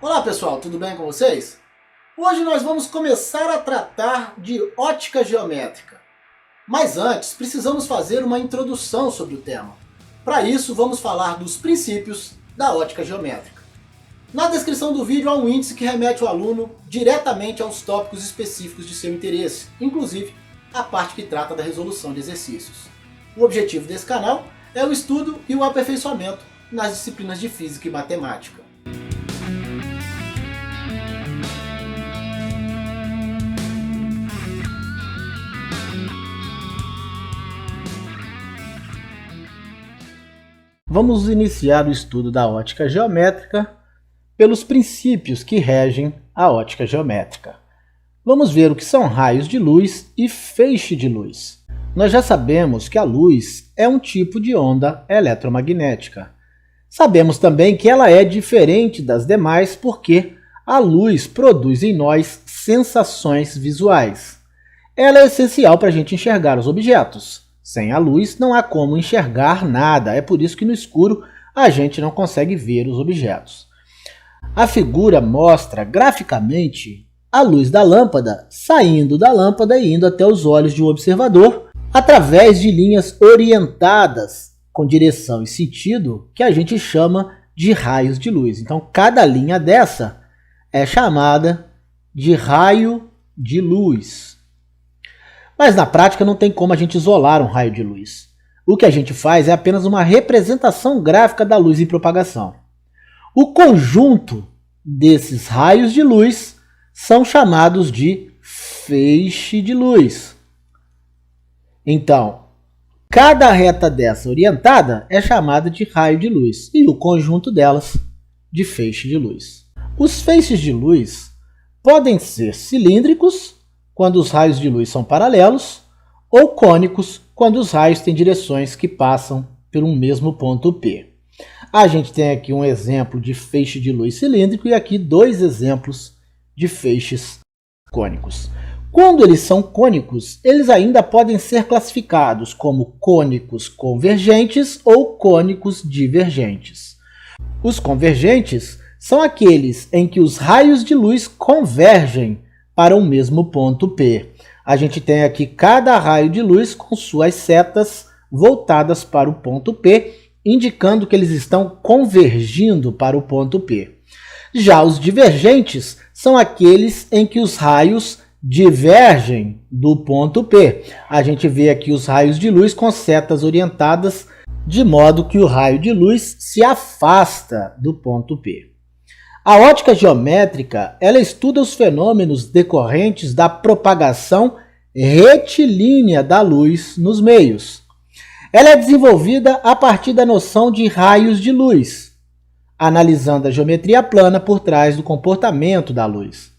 Olá pessoal, tudo bem com vocês? Hoje nós vamos começar a tratar de ótica geométrica. Mas antes, precisamos fazer uma introdução sobre o tema. Para isso, vamos falar dos princípios da ótica geométrica. Na descrição do vídeo há um índice que remete o aluno diretamente aos tópicos específicos de seu interesse, inclusive a parte que trata da resolução de exercícios. O objetivo desse canal é o estudo e o aperfeiçoamento nas disciplinas de Física e Matemática. Vamos iniciar o estudo da ótica geométrica pelos princípios que regem a ótica geométrica. Vamos ver o que são raios de luz e feixe de luz. Nós já sabemos que a luz é um tipo de onda eletromagnética. Sabemos também que ela é diferente das demais porque a luz produz em nós sensações visuais. Ela é essencial para a gente enxergar os objetos. Sem a luz não há como enxergar nada, é por isso que no escuro a gente não consegue ver os objetos. A figura mostra graficamente a luz da lâmpada saindo da lâmpada e indo até os olhos de um observador através de linhas orientadas com direção e sentido que a gente chama de raios de luz. Então cada linha dessa é chamada de raio de luz. Mas na prática não tem como a gente isolar um raio de luz. O que a gente faz é apenas uma representação gráfica da luz em propagação. O conjunto desses raios de luz são chamados de feixe de luz. Então, cada reta dessa orientada é chamada de raio de luz e o conjunto delas de feixe de luz. Os feixes de luz podem ser cilíndricos, quando os raios de luz são paralelos, ou cônicos, quando os raios têm direções que passam por um mesmo ponto P. A gente tem aqui um exemplo de feixe de luz cilíndrico e aqui dois exemplos de feixes cônicos. Quando eles são cônicos, eles ainda podem ser classificados como cônicos convergentes ou cônicos divergentes. Os convergentes são aqueles em que os raios de luz convergem para o mesmo ponto P. A gente tem aqui cada raio de luz com suas setas voltadas para o ponto P, indicando que eles estão convergindo para o ponto P. Já os divergentes são aqueles em que os raios divergem do ponto P. A gente vê aqui os raios de luz com setas orientadas de modo que o raio de luz se afasta do ponto P. A ótica geométrica, ela estuda os fenômenos decorrentes da propagação retilínea da luz nos meios. Ela é desenvolvida a partir da noção de raios de luz, analisando a geometria plana por trás do comportamento da luz.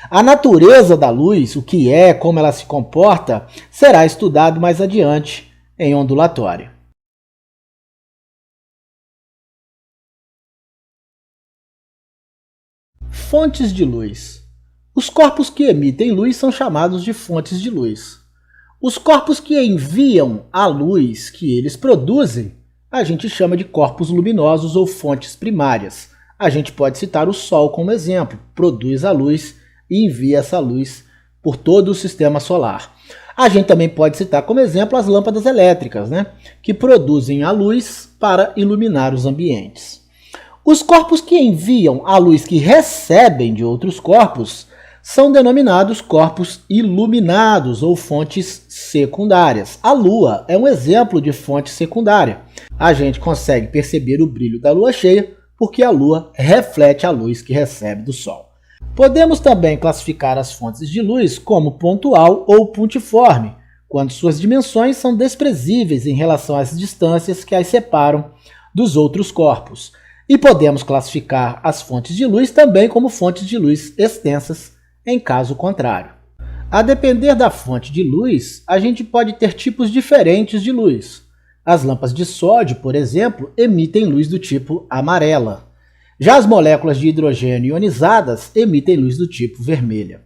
A natureza da luz, o que é, como ela se comporta, será estudado mais adiante em ondulatória. Fontes de luz. Os corpos que emitem luz são chamados de fontes de luz. Os corpos que enviam a luz que eles produzem, a gente chama de corpos luminosos ou fontes primárias. A gente pode citar o Sol como exemplo, produz a luz e envia essa luz por todo o sistema solar. A gente também pode citar como exemplo as lâmpadas elétricas, que produzem a luz para iluminar os ambientes. Os corpos que enviam a luz que recebem de outros corpos são denominados corpos iluminados ou fontes secundárias. A Lua é um exemplo de fonte secundária. A gente consegue perceber o brilho da Lua cheia porque a Lua reflete a luz que recebe do Sol. Podemos também classificar as fontes de luz como pontual ou pontiforme, quando suas dimensões são desprezíveis em relação às distâncias que as separam dos outros corpos. E podemos classificar as fontes de luz também como fontes de luz extensas, em caso contrário. A depender da fonte de luz, a gente pode ter tipos diferentes de luz. As lâmpadas de sódio, por exemplo, emitem luz do tipo amarela. Já as moléculas de hidrogênio ionizadas emitem luz do tipo vermelha.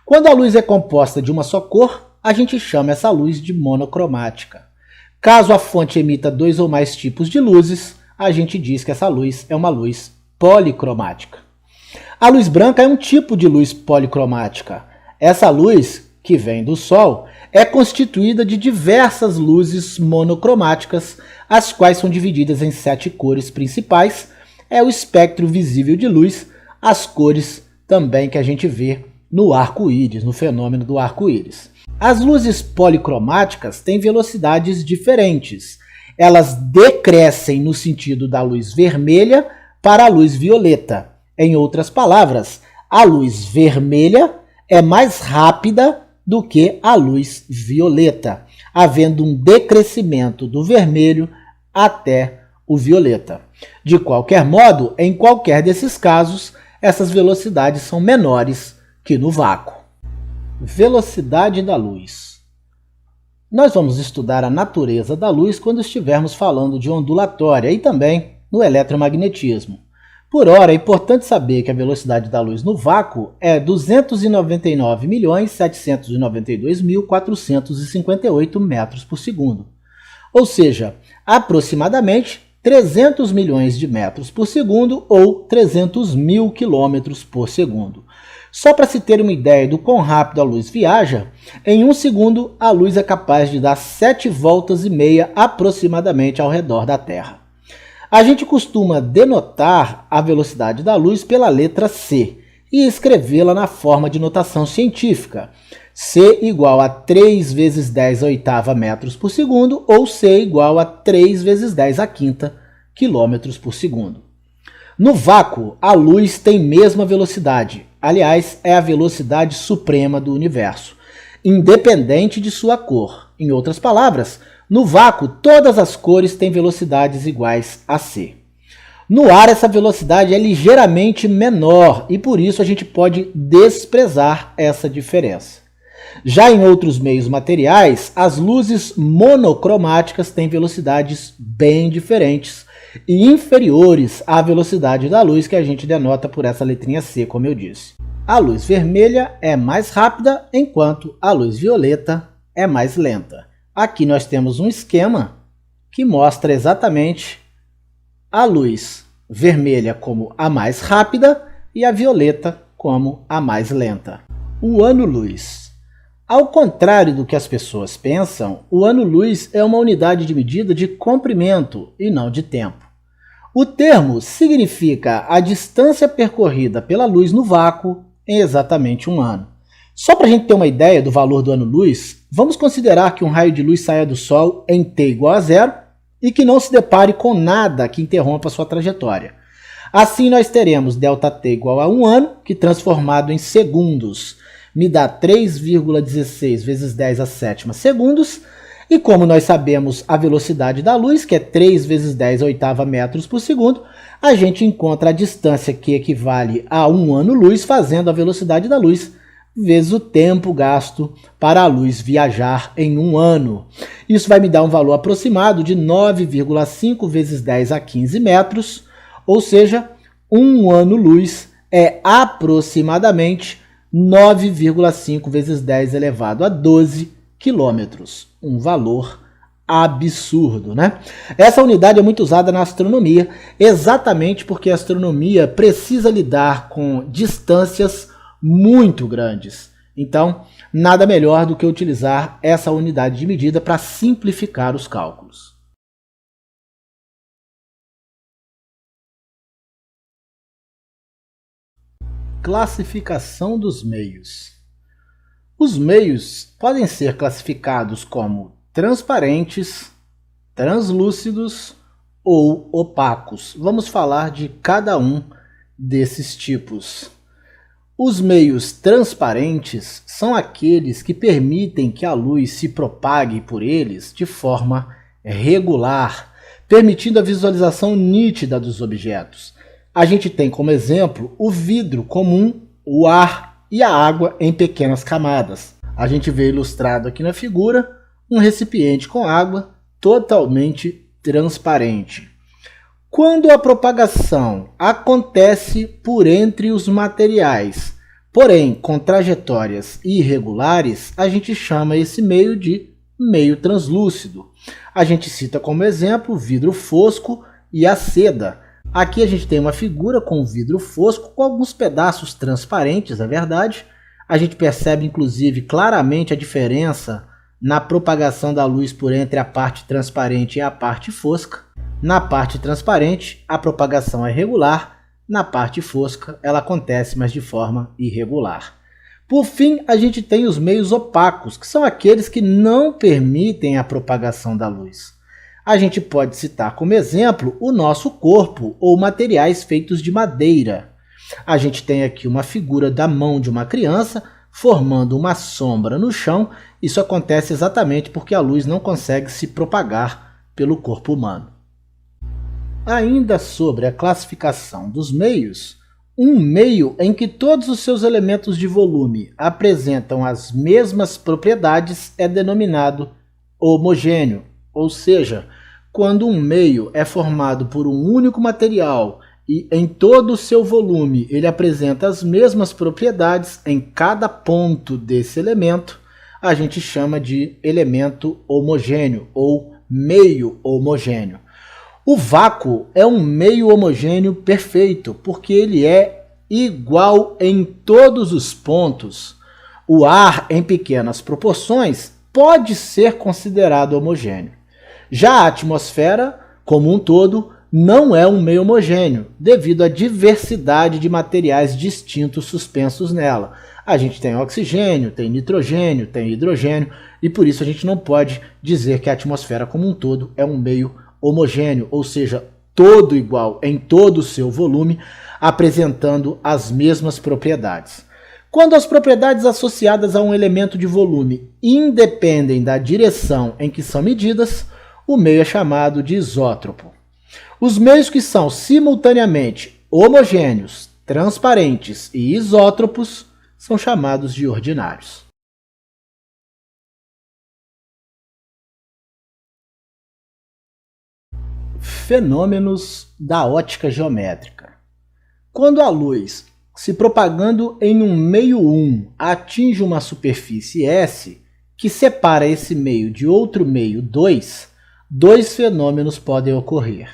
Quando a luz é composta de uma só cor, a gente chama essa luz de monocromática. Caso a fonte emita dois ou mais tipos de luzes, a gente diz que essa luz é uma luz policromática. A luz branca é um tipo de luz policromática. Essa luz, que vem do Sol, é constituída de diversas luzes monocromáticas, as quais são divididas em 7 cores principais. É o espectro visível de luz, as cores também que a gente vê no arco-íris, no fenômeno do arco-íris. As luzes policromáticas têm velocidades diferentes. Elas decrescem no sentido da luz vermelha para a luz violeta. Em outras palavras, a luz vermelha é mais rápida do que a luz violeta, havendo um decrescimento do vermelho até o violeta. De qualquer modo, em qualquer desses casos, essas velocidades são menores que no vácuo. Velocidade da luz. Nós vamos estudar a natureza da luz quando estivermos falando de ondulatória e também no eletromagnetismo. Por hora, é importante saber que a velocidade da luz no vácuo é 299.792.458 metros por segundo, ou seja, aproximadamente 300 milhões de metros por segundo ou 300 mil quilômetros por segundo. Só para se ter uma ideia do quão rápido a luz viaja, em 1 segundo a luz é capaz de dar 7 voltas e meia aproximadamente ao redor da Terra. A gente costuma denotar a velocidade da luz pela letra C e escrevê-la na forma de notação científica. C igual a 3 vezes 10 à oitava metros por segundo ou C igual a 3 vezes 10 à quinta quilômetros por segundo. No vácuo, a luz tem mesma velocidade. Aliás, é a velocidade suprema do universo, independente de sua cor. Em outras palavras, no vácuo, todas as cores têm velocidades iguais a c. No ar, essa velocidade é ligeiramente menor e por isso a gente pode desprezar essa diferença. Já em outros meios materiais, as luzes monocromáticas têm velocidades bem diferentes e inferiores à velocidade da luz que a gente denota por essa letrinha C, como eu disse. A luz vermelha é mais rápida, enquanto a luz violeta é mais lenta. Aqui nós temos um esquema que mostra exatamente a luz vermelha como a mais rápida e a violeta como a mais lenta. O ano-luz. Ao contrário do que as pessoas pensam, o ano-luz é uma unidade de medida de comprimento e não de tempo. O termo significa a distância percorrida pela luz no vácuo em exatamente um ano. Só para a gente ter uma ideia do valor do ano-luz, vamos considerar que um raio de luz saia do Sol em t igual a 0 e que não se depare com nada que interrompa sua trajetória. Assim, nós teremos ΔT igual a 1 ano, que transformado em segundos me dá 3,16 vezes 10 a sétima segundos, e como nós sabemos a velocidade da luz, que é 3 vezes 10 a oitava metros por segundo, a gente encontra a distância que equivale a 1 ano-luz, fazendo a velocidade da luz vezes o tempo gasto para a luz viajar em um ano. Isso vai me dar um valor aproximado de 9,5 vezes 10 a 15 metros, ou seja, 1 ano-luz é aproximadamente 9,5 vezes 10 elevado a 12 quilômetros. Um valor absurdo, né? Essa unidade é muito usada na astronomia, exatamente porque a astronomia precisa lidar com distâncias muito grandes. Então, nada melhor do que utilizar essa unidade de medida para simplificar os cálculos. Classificação dos meios. Os meios podem ser classificados como transparentes, translúcidos ou opacos. Vamos falar de cada um desses tipos. Os meios transparentes são aqueles que permitem que a luz se propague por eles de forma regular, permitindo a visualização nítida dos objetos. A gente tem como exemplo o vidro comum, o ar e a água em pequenas camadas. A gente vê ilustrado aqui na figura um recipiente com água totalmente transparente. Quando a propagação acontece por entre os materiais, porém com trajetórias irregulares, a gente chama esse meio de meio translúcido. A gente cita como exemplo o vidro fosco e a seda. Aqui a gente tem uma figura com vidro fosco, com alguns pedaços transparentes, é verdade. A gente percebe, inclusive, claramente a diferença na propagação da luz por entre a parte transparente e a parte fosca. Na parte transparente, a propagação é regular. Na parte fosca, ela acontece, mas de forma irregular. Por fim, a gente tem os meios opacos, que são aqueles que não permitem a propagação da luz. A gente pode citar como exemplo o nosso corpo ou materiais feitos de madeira. A gente tem aqui uma figura da mão de uma criança formando uma sombra no chão. Isso acontece exatamente porque a luz não consegue se propagar pelo corpo humano. Ainda sobre a classificação dos meios, um meio em que todos os seus elementos de volume apresentam as mesmas propriedades é denominado homogêneo, ou seja, quando um meio é formado por um único material e em todo o seu volume ele apresenta as mesmas propriedades em cada ponto desse elemento, a gente chama de elemento homogêneo ou meio homogêneo. O vácuo é um meio homogêneo perfeito, porque ele é igual em todos os pontos. O ar, em pequenas proporções, pode ser considerado homogêneo. Já a atmosfera, como um todo, não é um meio homogêneo, devido à diversidade de materiais distintos suspensos nela. A gente tem oxigênio, tem nitrogênio, tem hidrogênio, e por isso a gente não pode dizer que a atmosfera como um todo é um meio homogêneo, ou seja, todo igual em todo o seu volume, apresentando as mesmas propriedades. Quando as propriedades associadas a um elemento de volume independem da direção em que são medidas, o meio é chamado de isótropo. Os meios que são simultaneamente homogêneos, transparentes e isótropos são chamados de ordinários. Fenômenos da ótica geométrica. Quando a luz, se propagando em um meio 1, atinge uma superfície S, que separa esse meio de outro meio 2, dois fenômenos podem ocorrer.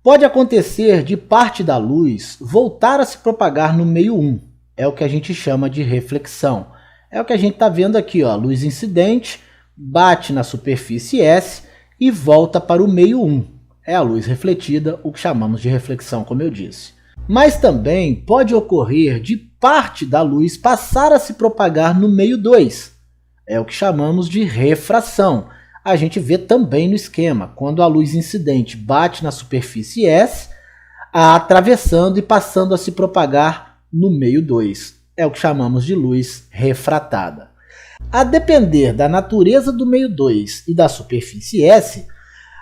Pode acontecer de parte da luz voltar a se propagar no meio 1, é o que a gente chama de reflexão. É o que a gente está vendo aqui, ó, luz incidente, bate na superfície S e volta para o meio 1. É a luz refletida, o que chamamos de reflexão, como eu disse. Mas também pode ocorrer de parte da luz passar a se propagar no meio 2. É o que chamamos de refração. A gente vê também no esquema, quando a luz incidente bate na superfície S, atravessando e passando a se propagar no meio 2. É o que chamamos de luz refratada. A depender da natureza do meio 2 e da superfície S,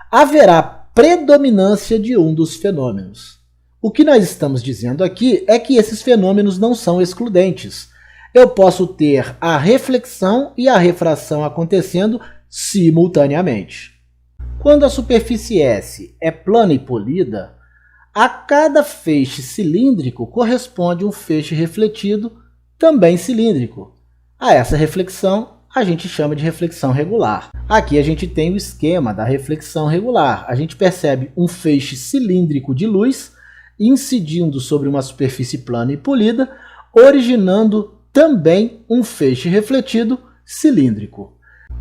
haverá predominância de um dos fenômenos. O que nós estamos dizendo aqui é que esses fenômenos não são excludentes. Eu posso ter a reflexão e a refração acontecendo simultaneamente. Quando a superfície S é plana e polida, a cada feixe cilíndrico corresponde um feixe refletido também cilíndrico. A essa reflexão a gente chama de reflexão regular. Aqui a gente tem o esquema da reflexão regular. A gente percebe um feixe cilíndrico de luz incidindo sobre uma superfície plana e polida, originando também um feixe refletido cilíndrico.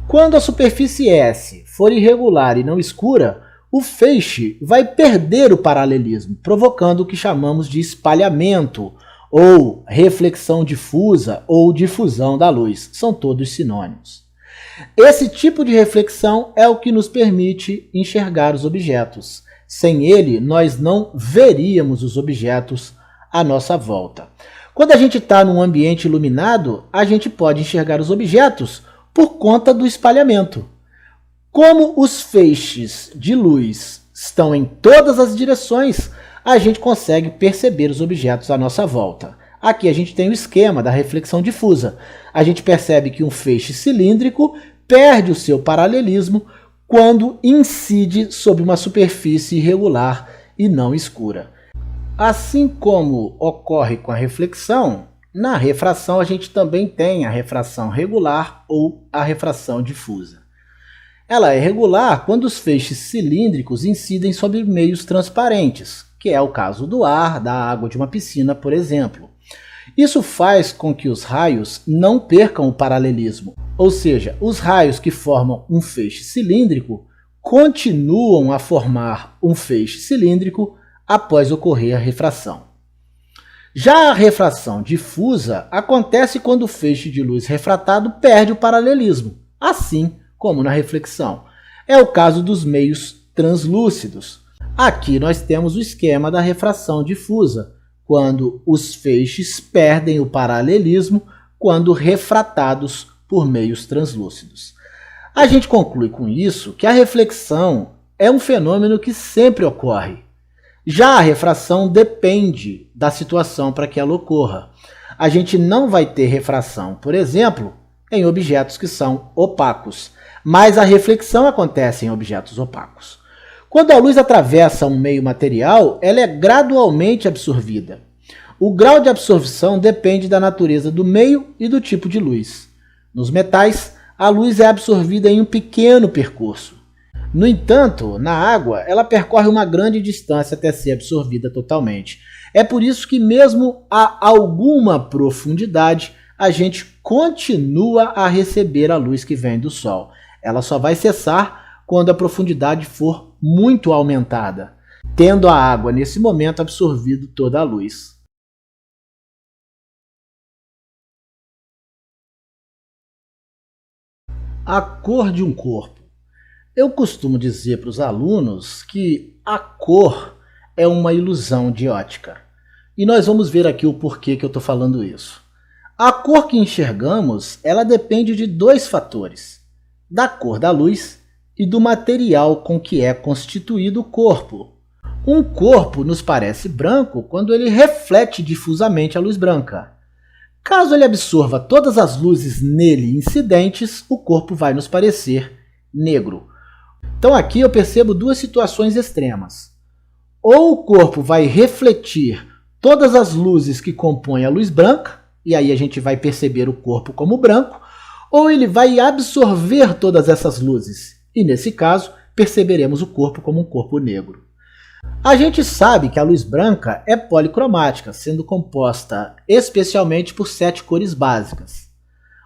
Quando a superfície S for irregular e não escura, o feixe vai perder o paralelismo, provocando o que chamamos de espalhamento, ou reflexão difusa ou difusão da luz. São todos sinônimos. Esse tipo de reflexão é o que nos permite enxergar os objetos. Sem ele, nós não veríamos os objetos à nossa volta. Quando a gente está num ambiente iluminado, a gente pode enxergar os objetos por conta do espalhamento. Como os feixes de luz estão em todas as direções, a gente consegue perceber os objetos à nossa volta. Aqui a gente tem o esquema da reflexão difusa. A gente percebe que um feixe cilíndrico perde o seu paralelismo quando incide sobre uma superfície irregular e não escura. Assim como ocorre com a reflexão, na refração a gente também tem a refração regular ou a refração difusa. Ela é regular quando os feixes cilíndricos incidem sobre meios transparentes, que é o caso do ar, da água de uma piscina, por exemplo. Isso faz com que os raios não percam o paralelismo, ou seja, os raios que formam um feixe cilíndrico continuam a formar um feixe cilíndrico após ocorrer a refração. Já a refração difusa acontece quando o feixe de luz refratado perde o paralelismo, assim como na reflexão. É o caso dos meios translúcidos. Aqui nós temos o esquema da refração difusa, quando os feixes perdem o paralelismo quando refratados por meios translúcidos. A gente conclui com isso que a reflexão é um fenômeno que sempre ocorre. Já a refração depende da situação para que ela ocorra. A gente não vai ter refração, por exemplo, em objetos que são opacos, mas a reflexão acontece em objetos opacos. Quando a luz atravessa um meio material, ela é gradualmente absorvida. O grau de absorção depende da natureza do meio e do tipo de luz. Nos metais, a luz é absorvida em um pequeno percurso. No entanto, na água, ela percorre uma grande distância até ser absorvida totalmente. É por isso que, mesmo a alguma profundidade, a gente continua a receber a luz que vem do Sol. Ela só vai cessar quando a profundidade for muito aumentada, tendo a água, nesse momento, absorvido toda a luz. A cor de um corpo. Eu costumo dizer para os alunos que a cor é uma ilusão de ótica. E nós vamos ver aqui o porquê que eu estou falando isso. A cor que enxergamos, ela depende de dois fatores: da cor da luz e do material com que é constituído o corpo. Um corpo nos parece branco quando ele reflete difusamente a luz branca. Caso ele absorva todas as luzes nele incidentes, o corpo vai nos parecer negro. Então aqui eu percebo duas situações extremas. Ou o corpo vai refletir todas as luzes que compõem a luz branca, e aí a gente vai perceber o corpo como branco, ou ele vai absorver todas essas luzes, e nesse caso perceberemos o corpo como um corpo negro. A gente sabe que a luz branca é policromática, sendo composta especialmente por 7 cores básicas.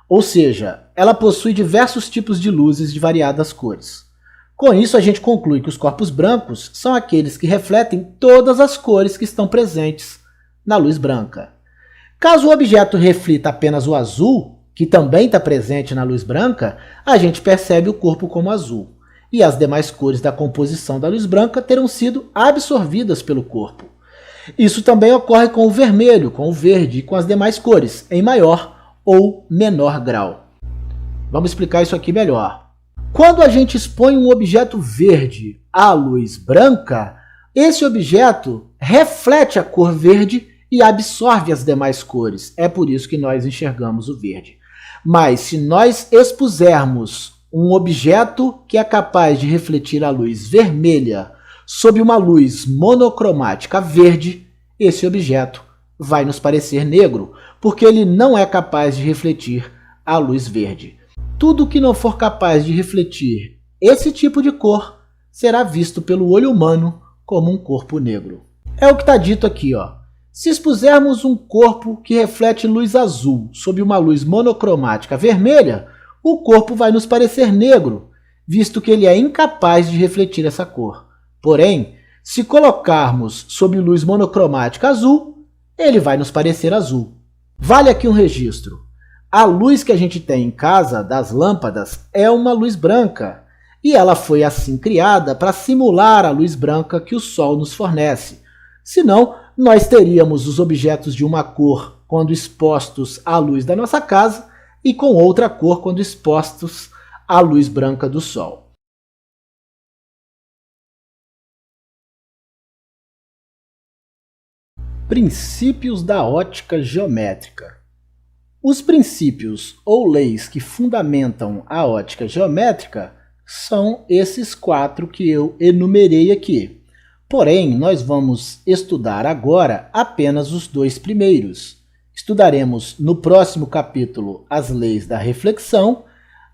Ou seja, ela possui diversos tipos de luzes de variadas cores. Com isso, a gente conclui que os corpos brancos são aqueles que refletem todas as cores que estão presentes na luz branca. Caso o objeto reflita apenas o azul, que também está presente na luz branca, a gente percebe o corpo como azul. E as demais cores da composição da luz branca terão sido absorvidas pelo corpo. Isso também ocorre com o vermelho, com o verde e com as demais cores, em maior ou menor grau. Vamos explicar isso aqui melhor. Quando a gente expõe um objeto verde à luz branca, esse objeto reflete a cor verde e absorve as demais cores. É por isso que nós enxergamos o verde. Mas se nós expusermos um objeto que é capaz de refletir a luz vermelha sob uma luz monocromática verde, esse objeto vai nos parecer negro, porque ele não é capaz de refletir a luz verde. Tudo que não for capaz de refletir esse tipo de cor será visto pelo olho humano como um corpo negro. É o que está dito aqui, ó. Se expusermos um corpo que reflete luz azul sob uma luz monocromática vermelha, o corpo vai nos parecer negro, visto que ele é incapaz de refletir essa cor. Porém, se colocarmos sob luz monocromática azul, ele vai nos parecer azul. Vale aqui um registro. A luz que a gente tem em casa, das lâmpadas, é uma luz branca, e ela foi assim criada para simular a luz branca que o Sol nos fornece. Senão, nós teríamos os objetos de uma cor quando expostos à luz da nossa casa e com outra cor quando expostos à luz branca do Sol. Princípios da ótica geométrica. Os princípios ou leis que fundamentam a ótica geométrica são esses 4 que eu enumerei aqui. Porém, nós vamos estudar agora apenas os 2 primeiros. Estudaremos no próximo capítulo as leis da reflexão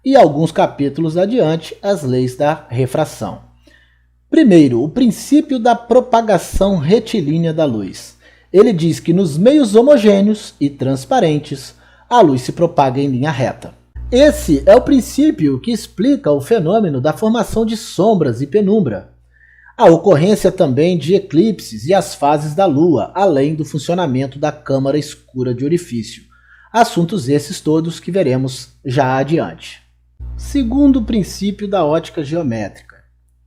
e alguns capítulos adiante as leis da refração. Primeiro, o princípio da propagação retilínea da luz. Ele diz que nos meios homogêneos e transparentes, a luz se propaga em linha reta. Esse é o princípio que explica o fenômeno da formação de sombras e penumbra, a ocorrência também de eclipses e as fases da Lua, além do funcionamento da câmara escura de orifício. Assuntos esses todos que veremos já adiante. Segundo o princípio da ótica geométrica,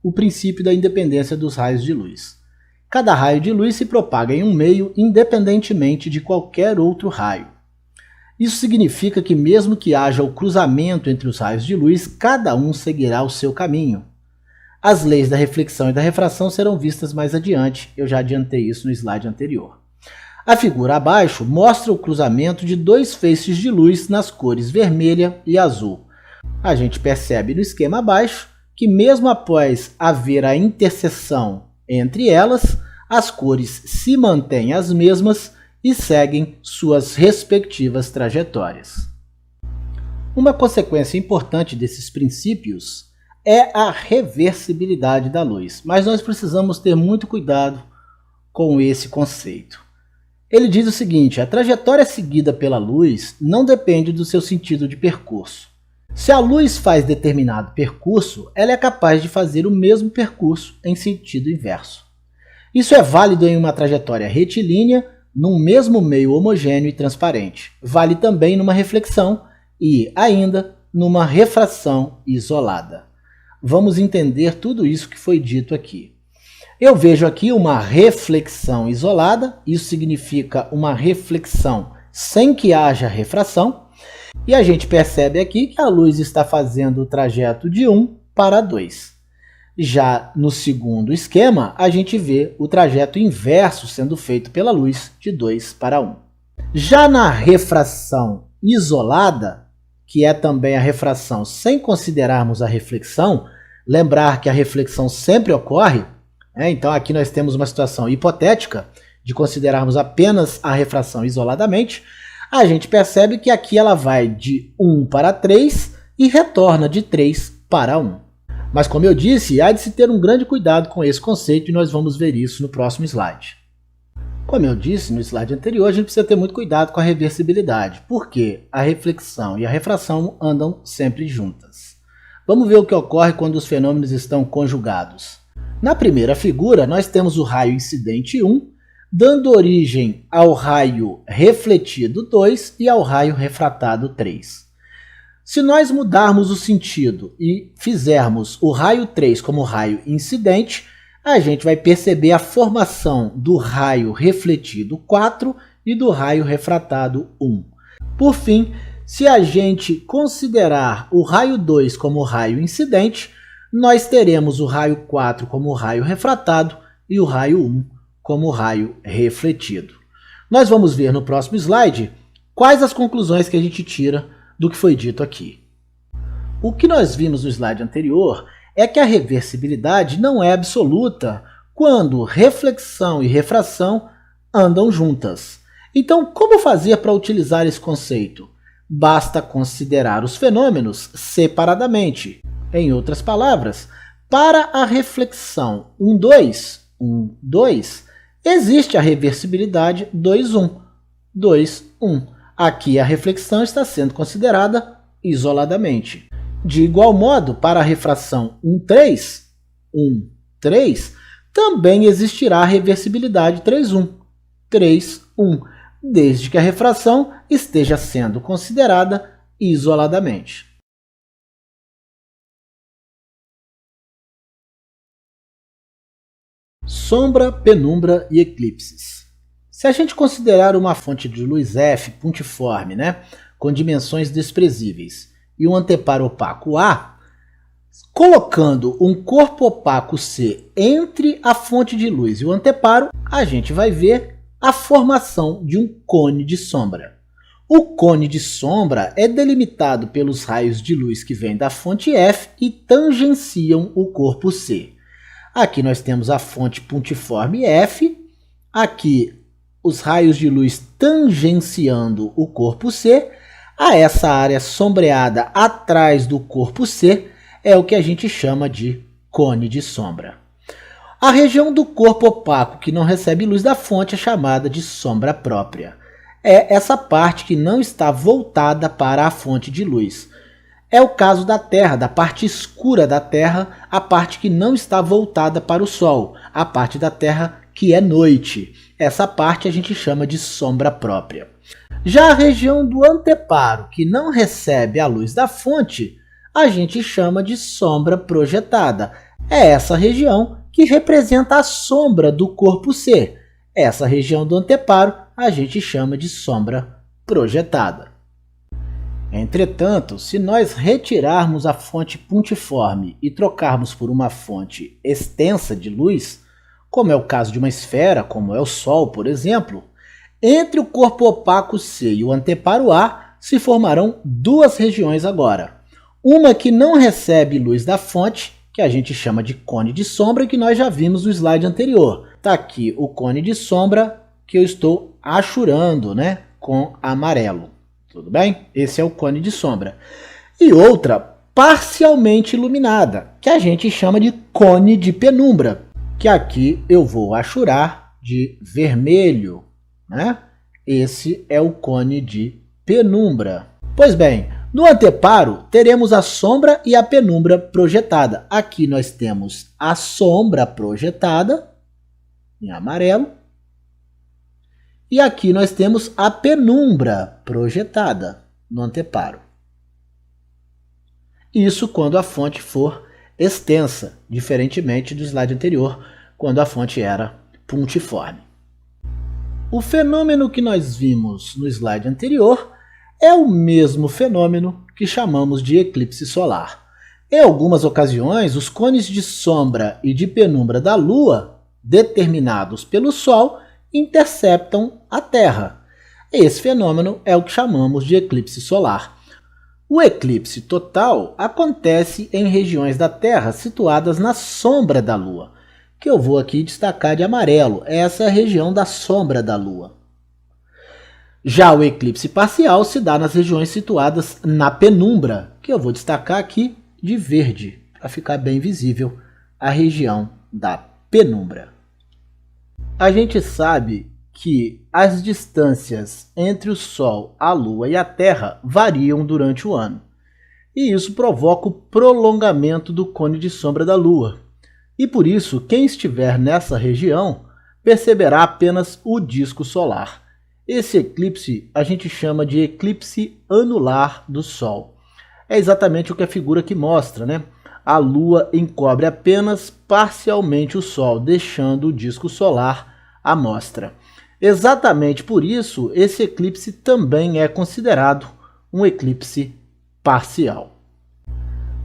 o princípio da independência dos raios de luz. Cada raio de luz se propaga em um meio independentemente de qualquer outro raio. Isso significa que mesmo que haja o cruzamento entre os raios de luz, cada um seguirá o seu caminho. As leis da reflexão e da refração serão vistas mais adiante, eu já adiantei isso no slide anterior. A figura abaixo mostra o cruzamento de dois feixes de luz nas cores vermelha e azul. A gente percebe no esquema abaixo que mesmo após haver a interseção entre elas, as cores se mantêm as mesmas e seguem suas respectivas trajetórias. Uma consequência importante desses princípios é a reversibilidade da luz, mas nós precisamos ter muito cuidado com esse conceito. Ele diz o seguinte: a trajetória seguida pela luz não depende do seu sentido de percurso. Se a luz faz determinado percurso, ela é capaz de fazer o mesmo percurso em sentido inverso. Isso é válido em uma trajetória retilínea, num mesmo meio homogêneo e transparente. Vale também numa reflexão e, ainda, numa refração isolada. Vamos entender tudo isso que foi dito aqui. Eu vejo aqui uma reflexão isolada, isso significa uma reflexão sem que haja refração, e a gente percebe aqui que a luz está fazendo o trajeto de 1 para 2. Já no segundo esquema, a gente vê o trajeto inverso sendo feito pela luz de 2 para 1. Já na refração isolada, que é também a refração sem considerarmos a reflexão, lembrar que a reflexão sempre ocorre, então aqui nós temos uma situação hipotética de considerarmos apenas a refração isoladamente, a gente percebe que aqui ela vai de 1 para 3 e retorna de 3 para 1. Mas como eu disse, há de se ter um grande cuidado com esse conceito e nós vamos ver isso no próximo slide. Como eu disse no slide anterior, a gente precisa ter muito cuidado com a reversibilidade, porque a reflexão e a refração andam sempre juntas. Vamos ver o que ocorre quando os fenômenos estão conjugados. Na primeira figura, nós temos o raio incidente 1, dando origem ao raio refletido 2 e ao raio refratado 3. Se nós mudarmos o sentido e fizermos o raio 3 como raio incidente, a gente vai perceber a formação do raio refletido 4 e do raio refratado 1. Por fim, se a gente considerar o raio 2 como raio incidente, nós teremos o raio 4 como raio refratado e o raio 1 como raio refletido. Nós vamos ver no próximo slide quais as conclusões que a gente tira do que foi dito aqui. O que nós vimos no slide anterior é que a reversibilidade não é absoluta quando reflexão e refração andam juntas. Então, como fazer para utilizar esse conceito? Basta considerar os fenômenos separadamente. Em outras palavras, para a reflexão 1,2, 1,2, existe a reversibilidade 2,1, 2,1. Aqui a reflexão está sendo considerada isoladamente. De igual modo, para a refração 1,3, 1,3, também existirá a reversibilidade 3,1, 3,1, desde que a refração esteja sendo considerada isoladamente. Sombra, penumbra e eclipses. Se a gente considerar uma fonte de luz F pontiforme, com dimensões desprezíveis, e um anteparo opaco A, colocando um corpo opaco C entre a fonte de luz e o anteparo, a gente vai ver a formação de um cone de sombra. O cone de sombra é delimitado pelos raios de luz que vêm da fonte F e tangenciam o corpo C. Aqui nós temos a fonte pontiforme F, aqui os raios de luz tangenciando o corpo C, a essa área sombreada atrás do corpo C é o que a gente chama de cone de sombra. A região do corpo opaco que não recebe luz da fonte é chamada de sombra própria. É essa parte que não está voltada para a fonte de luz. É o caso da Terra, da parte escura da Terra, a parte que não está voltada para o Sol, a parte da Terra que é noite. Essa parte a gente chama de sombra própria. Já a região do anteparo, que não recebe a luz da fonte, a gente chama de sombra projetada. É essa região que representa a sombra do corpo C. Essa região do anteparo a gente chama de sombra projetada. Entretanto, se nós retirarmos a fonte puntiforme e trocarmos por uma fonte extensa de luz, como é o caso de uma esfera, como é o Sol, por exemplo, entre o corpo opaco C e o anteparo A se formarão duas regiões agora. Uma que não recebe luz da fonte, que a gente chama de cone de sombra, que nós já vimos no slide anterior. Está aqui o cone de sombra que eu estou achurando, né, com amarelo. Tudo bem? Esse é o cone de sombra. E outra parcialmente iluminada, que a gente chama de cone de penumbra, que aqui eu vou achurar de vermelho, né? Esse é o cone de penumbra. Pois bem, no anteparo teremos a sombra e a penumbra projetada. Aqui nós temos a sombra projetada, em amarelo, e aqui nós temos a penumbra projetada no anteparo. Isso quando a fonte for extensa, diferentemente do slide anterior, quando a fonte era puntiforme. O fenômeno que nós vimos no slide anterior é o mesmo fenômeno que chamamos de eclipse solar. Em algumas ocasiões, os cones de sombra e de penumbra da Lua, determinados pelo Sol, interceptam a Terra. Esse fenômeno é o que chamamos de eclipse solar. O eclipse total acontece em regiões da Terra situadas na sombra da Lua, que eu vou aqui destacar de amarelo. Essa é a região da sombra da Lua. Já o eclipse parcial se dá nas regiões situadas na penumbra, que eu vou destacar aqui de verde, para ficar bem visível a região da penumbra. A gente sabe que as distâncias entre o Sol, a Lua e a Terra variam durante o ano. E isso provoca o prolongamento do cone de sombra da Lua. E por isso, quem estiver nessa região perceberá apenas o disco solar. Esse eclipse a gente chama de eclipse anular do Sol. É exatamente o que a figura aqui mostra, né? A Lua encobre apenas parcialmente o Sol, deixando o disco solar à mostra. Exatamente por isso, esse eclipse também é considerado um eclipse parcial.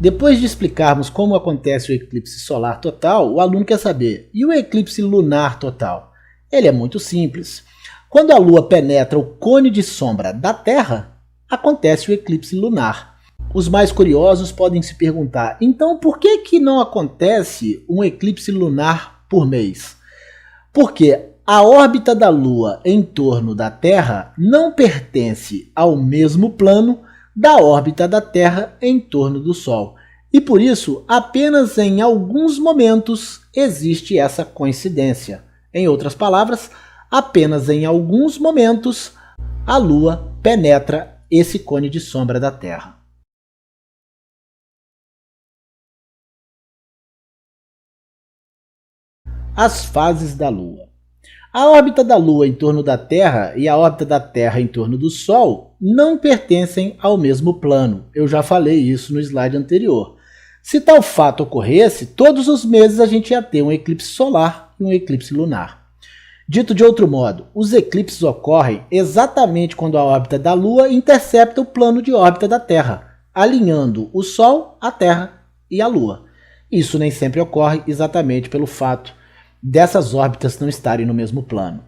Depois de explicarmos como acontece o eclipse solar total, o aluno quer saber, e o eclipse lunar total? Ele é muito simples. Quando a Lua penetra o cone de sombra da Terra, acontece o eclipse lunar. Os mais curiosos podem se perguntar, então por que não acontece um eclipse lunar por mês? Porque a órbita da Lua em torno da Terra não pertence ao mesmo plano da órbita da Terra em torno do Sol. E por isso, apenas em alguns momentos existe essa coincidência. Em outras palavras, apenas em alguns momentos a Lua penetra esse cone de sombra da Terra. As fases da Lua. A órbita da Lua em torno da Terra e a órbita da Terra em torno do Sol não pertencem ao mesmo plano. Eu já falei isso no slide anterior. Se tal fato ocorresse, todos os meses a gente ia ter um eclipse solar e um eclipse lunar. Dito de outro modo, os eclipses ocorrem exatamente quando a órbita da Lua intercepta o plano de órbita da Terra, alinhando o Sol, a Terra e a Lua. Isso nem sempre ocorre exatamente pelo fato dessas órbitas não estarem no mesmo plano.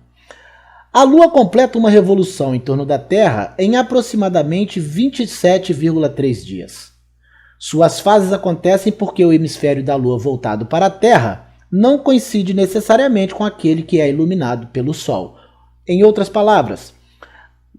A Lua completa uma revolução em torno da Terra em aproximadamente 27,3 dias. Suas fases acontecem porque o hemisfério da Lua voltado para a Terra não coincide necessariamente com aquele que é iluminado pelo Sol. Em outras palavras,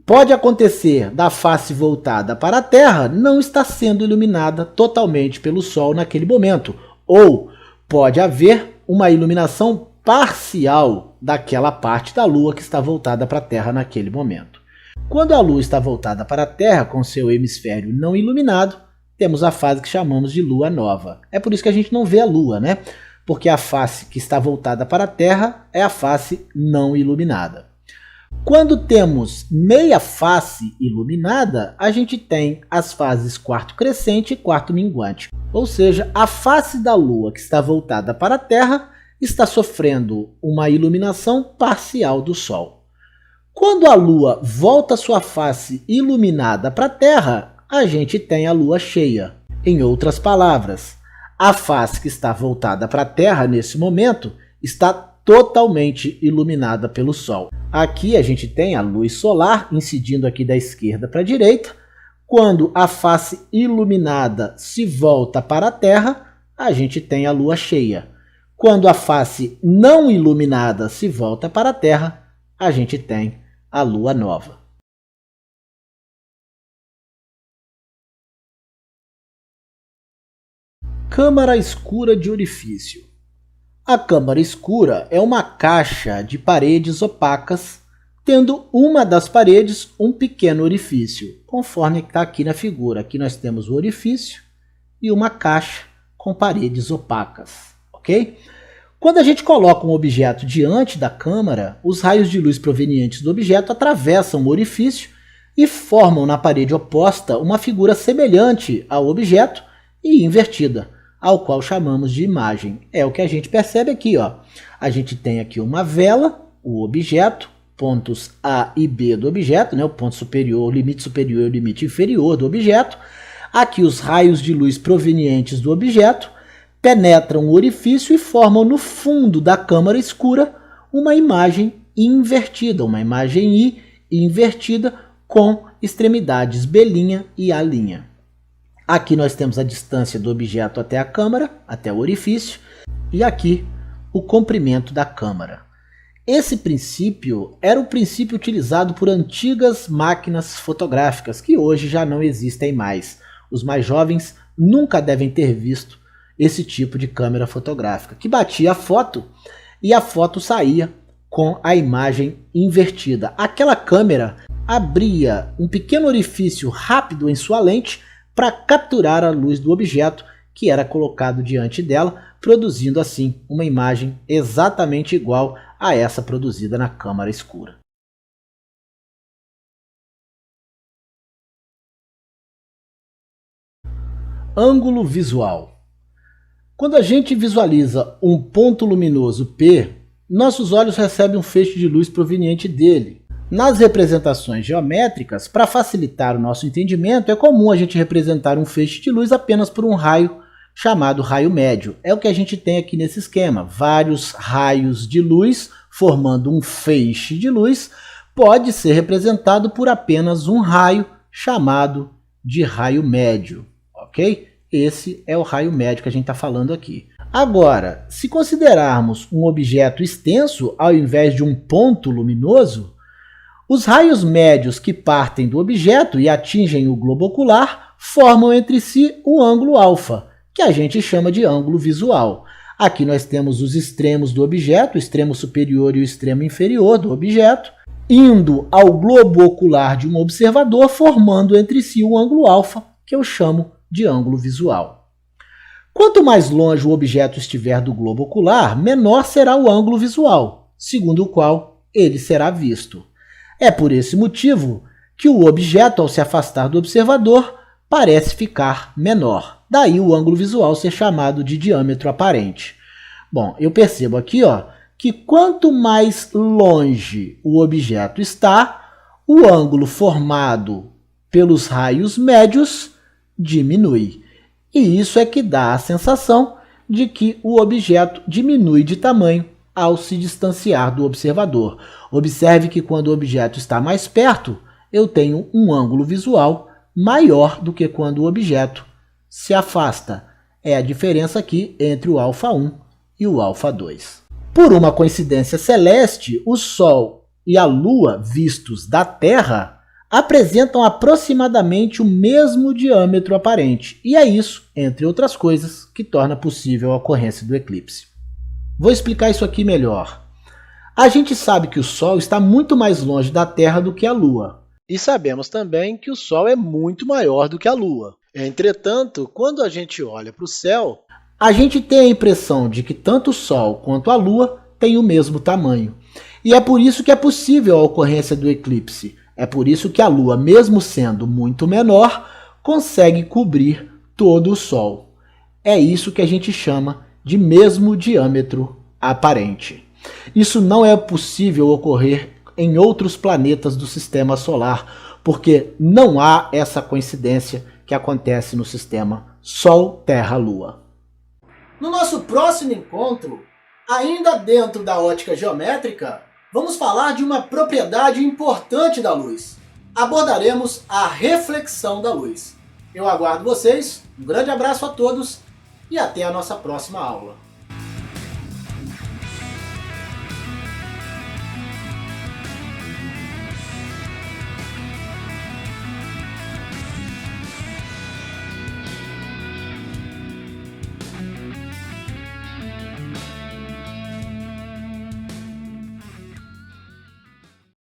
pode acontecer da face voltada para a Terra não estar sendo iluminada totalmente pelo Sol naquele momento, ou pode haver uma iluminação parcial daquela parte da Lua que está voltada para a Terra naquele momento. Quando a Lua está voltada para a Terra com seu hemisfério não iluminado, temos a fase que chamamos de Lua Nova. É por isso que a gente não vê a Lua, né? Porque a face que está voltada para a Terra é a face não iluminada. Quando temos meia face iluminada, a gente tem as fases quarto crescente e quarto minguante. Ou seja, a face da Lua que está voltada para a Terra está sofrendo uma iluminação parcial do Sol. Quando a Lua volta sua face iluminada para a Terra, a gente tem a Lua cheia. Em outras palavras, a face que está voltada para a Terra nesse momento está totalmente iluminada pelo Sol. Aqui a gente tem a luz solar incidindo aqui da esquerda para a direita. Quando a face iluminada se volta para a Terra, a gente tem a Lua cheia. Quando a face não iluminada se volta para a Terra, a gente tem a Lua Nova. Câmara escura de orifício. A câmara escura é uma caixa de paredes opacas, tendo uma das paredes um pequeno orifício, conforme está aqui na figura. Aqui nós temos o orifício e uma caixa com paredes opacas, ok? Quando a gente coloca um objeto diante da câmara, os raios de luz provenientes do objeto atravessam o orifício e formam na parede oposta uma figura semelhante ao objeto e invertida, ao qual chamamos de imagem. É o que a gente percebe aqui, ó. A gente tem aqui uma vela, o objeto, pontos A e B do objeto, né? O ponto superior, o limite superior e o limite inferior do objeto. Aqui os raios de luz provenientes do objeto penetram o orifício e formam no fundo da câmara escura uma imagem invertida, uma imagem I invertida com extremidades B' e A'. Aqui nós temos a distância do objeto até a câmara, até o orifício, e aqui o comprimento da câmara. Esse princípio era o princípio utilizado por antigas máquinas fotográficas, que hoje já não existem mais. Os mais jovens nunca devem ter visto esse tipo de câmera fotográfica, que batia a foto e a foto saía com a imagem invertida. Aquela câmera abria um pequeno orifício rápido em sua lente para capturar a luz do objeto que era colocado diante dela, produzindo assim uma imagem exatamente igual a essa produzida na câmara escura. Ângulo visual. Quando a gente visualiza um ponto luminoso P, nossos olhos recebem um feixe de luz proveniente dele. Nas representações geométricas, para facilitar o nosso entendimento, é comum a gente representar um feixe de luz apenas por um raio chamado raio médio. É o que a gente tem aqui nesse esquema. Vários raios de luz formando um feixe de luz pode ser representado por apenas um raio chamado de raio médio, ok? Esse é o raio médio que a gente está falando aqui. Agora, se considerarmos um objeto extenso ao invés de um ponto luminoso, os raios médios que partem do objeto e atingem o globo ocular formam entre si o ângulo alfa, que a gente chama de ângulo visual. Aqui nós temos os extremos do objeto, o extremo superior e o extremo inferior do objeto, indo ao globo ocular de um observador, formando entre si o ângulo alfa, que eu chamo de ângulo visual. Quanto mais longe o objeto estiver do globo ocular, menor será o ângulo visual, segundo o qual ele será visto. É por esse motivo que o objeto, ao se afastar do observador, parece ficar menor. Daí o ângulo visual ser chamado de diâmetro aparente. Bom, eu percebo aqui, ó, que quanto mais longe o objeto está, o ângulo formado pelos raios médios diminui. E isso é que dá a sensação de que o objeto diminui de tamanho ao se distanciar do observador. Observe que quando o objeto está mais perto, eu tenho um ângulo visual maior do que quando o objeto se afasta. É a diferença aqui entre o alfa1 e o alfa2. Por uma coincidência celeste, o Sol e a Lua, vistos da Terra, apresentam aproximadamente o mesmo diâmetro aparente. E é isso, entre outras coisas, que torna possível a ocorrência do eclipse. Vou explicar isso aqui melhor. A gente sabe que o Sol está muito mais longe da Terra do que a Lua. E sabemos também que o Sol é muito maior do que a Lua. Entretanto, quando a gente olha para o céu, a gente tem a impressão de que tanto o Sol quanto a Lua têm o mesmo tamanho. E é por isso que é possível a ocorrência do eclipse. É por isso que a Lua, mesmo sendo muito menor, consegue cobrir todo o Sol. É isso que a gente chama de mesmo diâmetro aparente. Isso não é possível ocorrer em outros planetas do Sistema Solar, porque não há essa coincidência que acontece no sistema Sol-Terra-Lua. No nosso próximo encontro, ainda dentro da ótica geométrica, vamos falar de uma propriedade importante da luz. Abordaremos a reflexão da luz. Eu aguardo vocês, um grande abraço a todos e até a nossa próxima aula.